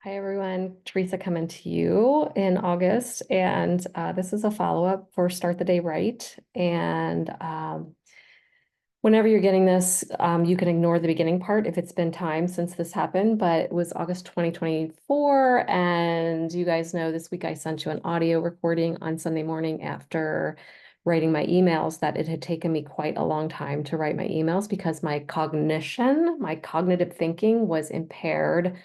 Hi, everyone. Teresa coming to you in August, and this is a follow-up for Start the Day Right. And whenever you're getting this, you can ignore the beginning part if it's been time since this happened, but it was August 2024. And you guys know this week I sent you an audio recording on Sunday morning after writing my emails that it had taken me quite a long time to write my emails because my cognitive thinking was impaired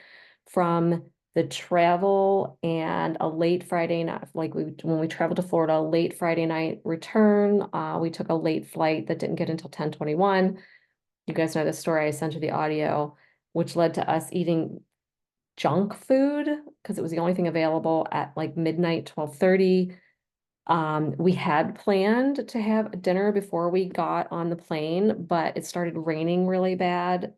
from the travel and a late Friday night, like when we traveled to Florida, late Friday night return. We took a late flight that didn't get until 10:21. You guys know the story. I sent you the audio, which led to us eating junk food because it was the only thing available at like midnight, 12:30. We had planned to have dinner before we got on the plane, but it started raining really bad.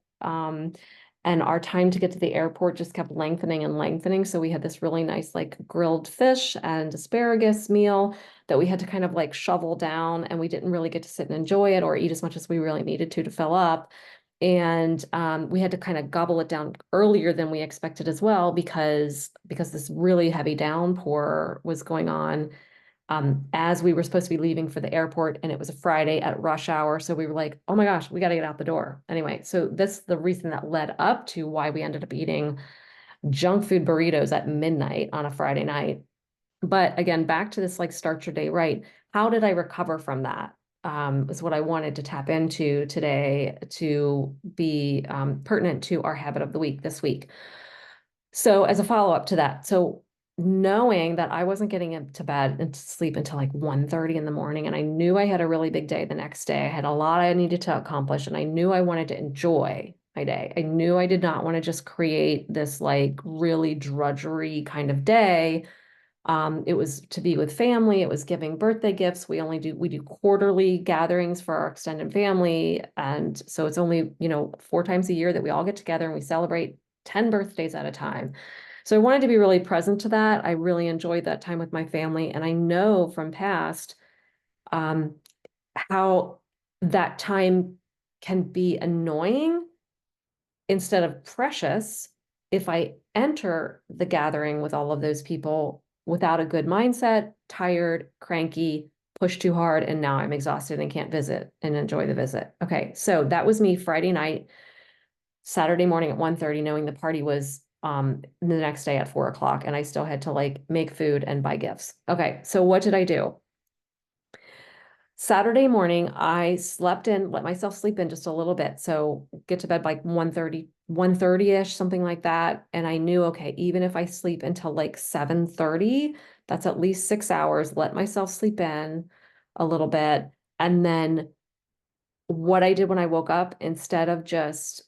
And our time to get to the airport just kept lengthening and lengthening. So we had this really nice, like grilled fish and asparagus meal that we had to kind of like shovel down, and we didn't really get to sit and enjoy it or eat as much as we really needed to fill up. And we had to kind of gobble it down earlier than we expected as well because this really heavy downpour was going on as we were supposed to be leaving for the airport, and it was a Friday at rush hour. So we were like, oh my gosh, we got to get out the door. Anyway, so that's the reason that led up to why we ended up eating junk food burritos at midnight on a Friday night. But again, back to this like start your day right. How did I recover from that? Is what I wanted to tap into today to be pertinent to our habit of the week this week. So as a follow-up to that, so knowing that I wasn't getting into bed and to sleep until like 1:30 in the morning, and I knew I had a really big day the next day. I had a lot I needed to accomplish, and I knew I wanted to enjoy my day. I knew I did not want to just create this like really drudgery kind of day. It was to be with family. It was giving birthday gifts. We do quarterly gatherings for our extended family. And so it's only, 4 times a year that we all get together and we celebrate 10 birthdays at a time. So I wanted to be really present to that. I really enjoyed that time with my family. And I know from past, um, how that time can be annoying instead of precious if I enter the gathering with all of those people without a good mindset, tired, cranky, pushed too hard, and now I'm exhausted and can't visit and enjoy the visit. Okay, so that was me Friday night, Saturday morning at 1:30, knowing the party was the next day at 4 o'clock, and I still had to like make food and buy gifts. Okay, so what did I do? Saturday morning, I slept in, let myself sleep in just a little bit. So get to bed like 1:30-ish, something like that. And I knew, okay, even if I sleep until like 7:30, that's at least 6 hours. Let myself sleep in a little bit. And then what I did when I woke up, instead of just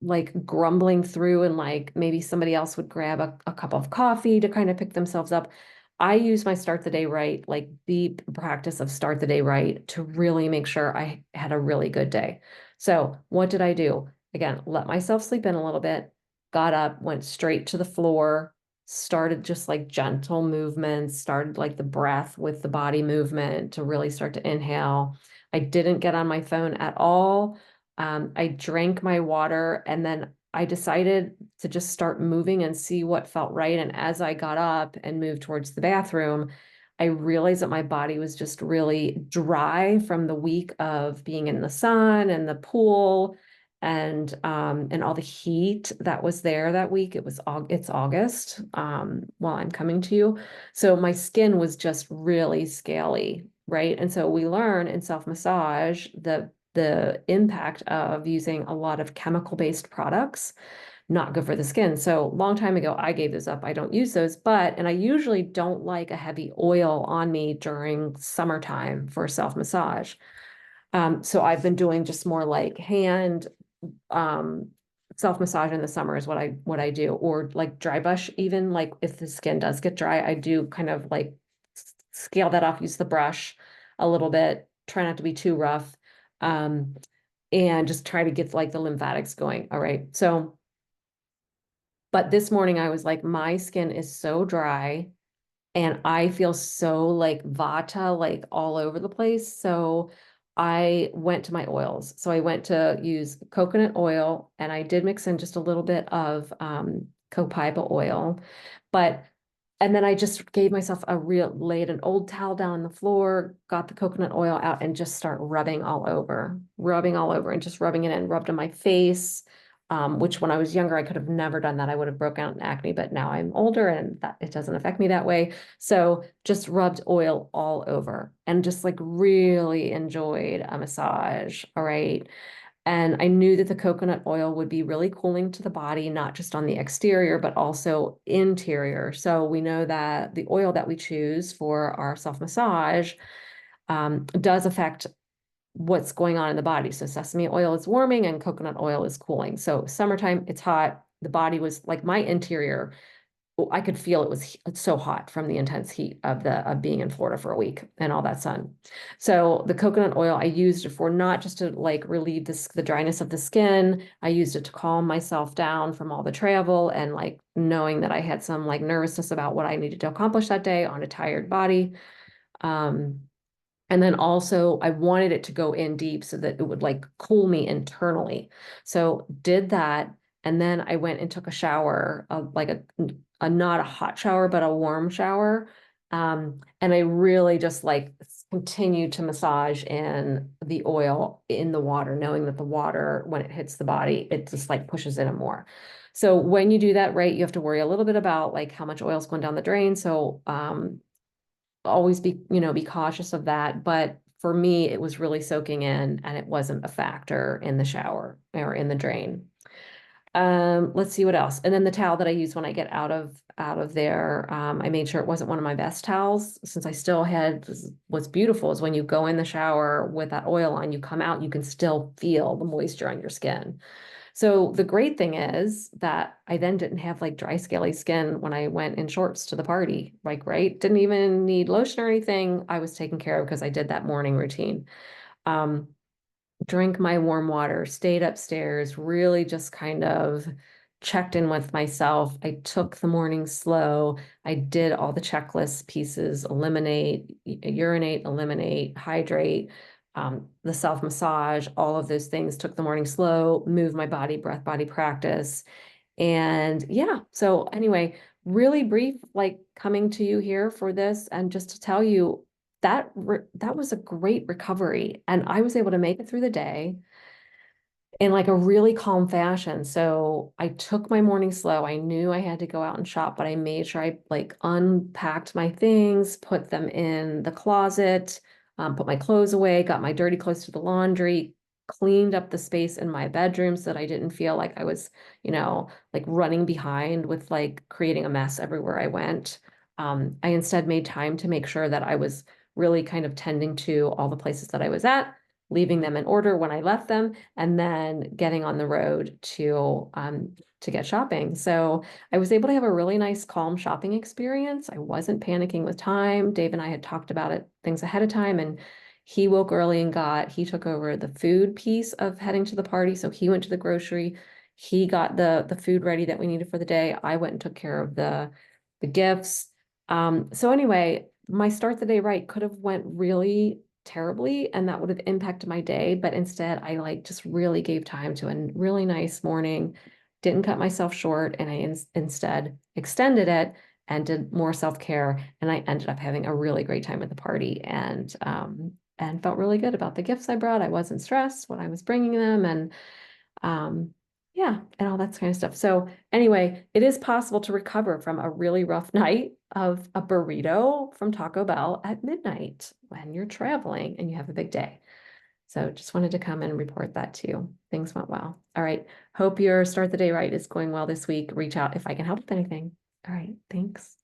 like grumbling through and like maybe somebody else would grab a cup of coffee to kind of pick themselves up. I use my start the day right, like deep practice of start the day right to really make sure I had a really good day. So what did I do? Again, let myself sleep in a little bit, got up, went straight to the floor, started just like gentle movements, started like the breath with the body movement to really start to inhale. I didn't get on my phone at all. I drank my water, and then I decided to just start moving and see what felt right. And as I got up and moved towards the bathroom, I realized that my body was just really dry from the week of being in the sun and the pool and all the heat that was there that week. It's August while I'm coming to you. So my skin was just really scaly, right? And so we learn in self-massage the impact of using a lot of chemical-based products, not good for the skin. So long time ago, I gave those up. I don't use those, and I usually don't like a heavy oil on me during summertime for self-massage. So I've been doing just more like hand um self-massage in the summer is what I do, or like dry brush, even like if the skin does get dry, I do kind of like scale that off, use the brush a little bit, try not to be too rough, um, and just try to get like the lymphatics going. All right. So, but this morning I was like, my skin is so dry and I feel so like vata, like all over the place. So I went to my oils. So I went to use coconut oil, and I did mix in just a little bit of copaiba oil. And then I just gave myself laid an old towel down on the floor, got the coconut oil out and just start rubbing all over and just rubbing it in, rubbed on my face, which when I was younger, I could have never done that. I would have broken out in acne, but now I'm older and that it doesn't affect me that way. So just rubbed oil all over and just like really enjoyed a massage. All right. And I knew that the coconut oil would be really cooling to the body, not just on the exterior, but also interior. So we know that the oil that we choose for our self-massage does affect what's going on in the body. So sesame oil is warming and coconut oil is cooling. So summertime, it's hot. The body was like my interior, I could feel it's so hot from the intense heat of being in Florida for a week and all that sun. So the coconut oil I used it for not just to like relieve the dryness of the skin. I used it to calm myself down from all the travel and like knowing that I had some like nervousness about what I needed to accomplish that day on a tired body. Um, and then also I wanted it to go in deep so that it would like cool me internally. So did that. And then I went and took a shower, like a not a hot shower, but a warm shower. And I really just like continued to massage in the oil in the water, knowing that the water, when it hits the body, it just like pushes in it more. So when you do that, right, you have to worry a little bit about like how much oil is going down the drain. So always be cautious of that. But for me, it was really soaking in and it wasn't a factor in the shower or in the drain. Let's see what else. And then the towel that I use when I get out of there, I made sure it wasn't one of my best towels since I still had, what's beautiful is when you go in the shower with that oil on, you come out, you can still feel the moisture on your skin. So the great thing is that I then didn't have like dry, scaly skin when I went in shorts to the party, like, right? Didn't even need lotion or anything. I was taken care of because I did that morning routine. Um, Drink my warm water, stayed upstairs, really just kind of checked in with myself. I took the morning slow. I did all the checklist pieces, eliminate, urinate, eliminate, hydrate, the self massage, all of those things, took the morning slow, moved my body, breath, body practice. And yeah, so anyway, really brief, like coming to you here for this and just to tell you that was a great recovery. And I was able to make it through the day in like a really calm fashion. So I took my morning slow. I knew I had to go out and shop, but I made sure I like unpacked my things, put them in the closet, put my clothes away, got my dirty clothes to the laundry, cleaned up the space in my bedroom so that I didn't feel like I was, like running behind with like creating a mess everywhere I went. I instead made time to make sure that I was really kind of tending to all the places that I was at, leaving them in order when I left them, and then getting on the road to get shopping. So I was able to have a really nice, calm shopping experience. I wasn't panicking with time. Dave and I had talked about it things ahead of time, and he woke early and he took over the food piece of heading to the party. So he went to the grocery. He got the food ready that we needed for the day. I went and took care of the gifts. So anyway, my start the day right could have went really terribly and that would have impacted my day, but instead I like just really gave time to a really nice morning, didn't cut myself short, and I instead extended it and did more self-care, and I ended up having a really great time at the party and felt really good about the gifts I brought. I wasn't stressed when I was bringing them, and yeah, and all that kind of stuff. So anyway, it is possible to recover from a really rough night of a burrito from Taco Bell at midnight when you're traveling and you have a big day. So just wanted to come and report that to you. Things went well. All right. Hope your start the day right is going well this week. Reach out if I can help with anything. All right. Thanks.